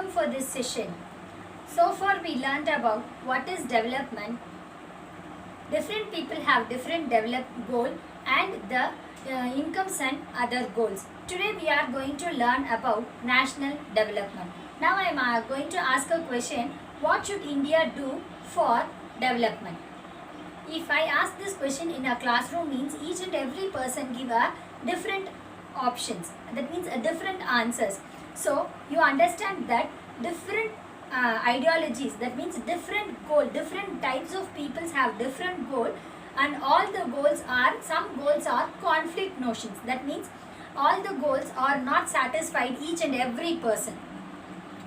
welcome for this session. So far we learned about what is development. Different people have different development goal and the incomes and other goals. Today we are going to learn about national development. Now I am going to ask a question. What should India do for development? If I ask this question in a classroom, means each and every person give a different options. That means a different answers. So you understand that different ideologies, that means different goal, different types of peoples have different goal, and all the goals are, some goals are conflict notions. That means all the goals are not satisfied each and every person.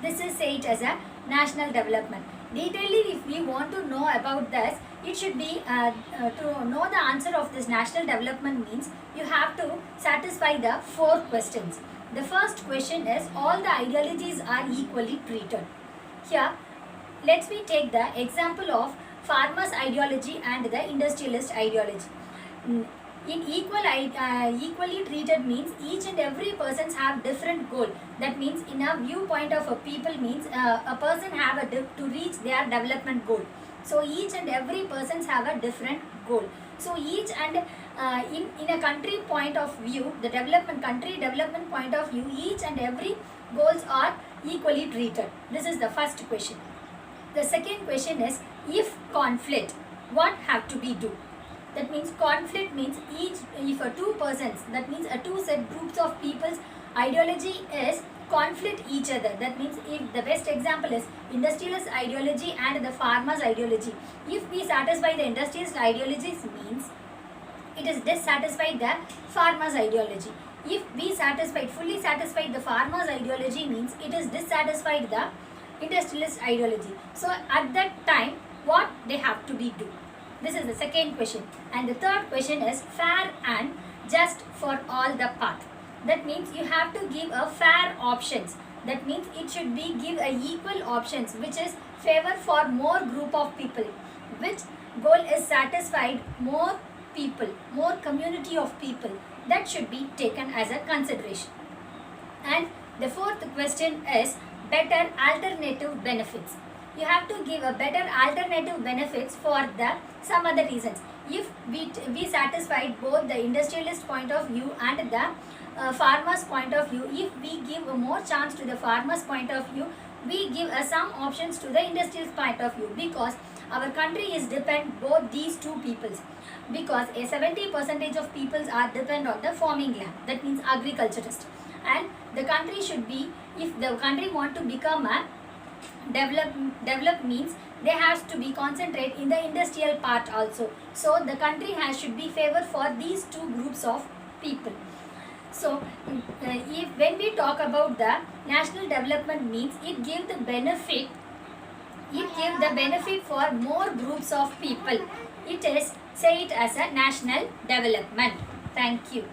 This is said as a national development. Detailedly, if we want to know about this, it should be to know the answer of this national development means you have to satisfy the 4 questions. The first question is, all the ideologies are equally treated. Here, let me take the example of farmers' ideology and the industrialist ideology. In equally treated means each and every persons have different goal. That means in a viewpoint of a people means a person have to reach their development goal. So each and every persons have a different goal. So each and in a country point of view, the country development point of view, each and every goals are equally treated. This is the first question. The second question is, if conflict, what have to be do? That means conflict means if a 2 persons, that means a 2 set groups of people's ideology is conflict each other. That means if the best example is industrialist ideology and the farmers ideology. If we satisfy the industrialist ideologies means it is dissatisfied the farmers ideology. If we fully satisfied the farmers ideology means it is dissatisfied the industrialist ideology. So at that time what they have to be do? This is the second question. And the third question is fair and just for all the path. That means you have to give a fair options. That means it should be give a equal options which is favor for more group of people. Which goal is satisfied more people, more community of people. That should be taken as a consideration. And the fourth question is better alternative benefits. You have to give a better alternative benefits for the some other reasons. If we satisfied both the industrialist point of view and the farmers point of view, if we give a more chance to the farmers point of view, we give some options to the industrialist point of view, because our country is depend both these two peoples, because a 70% of peoples are depend on the farming land, that means agriculturist, and the country should be, if the country want to become a develop means they has to be concentrate in the industrial part also. So the country should be favor for these two groups of people. So when we talk about the national development means it give the benefit for more groups of people. It is said as a national development. Thank you.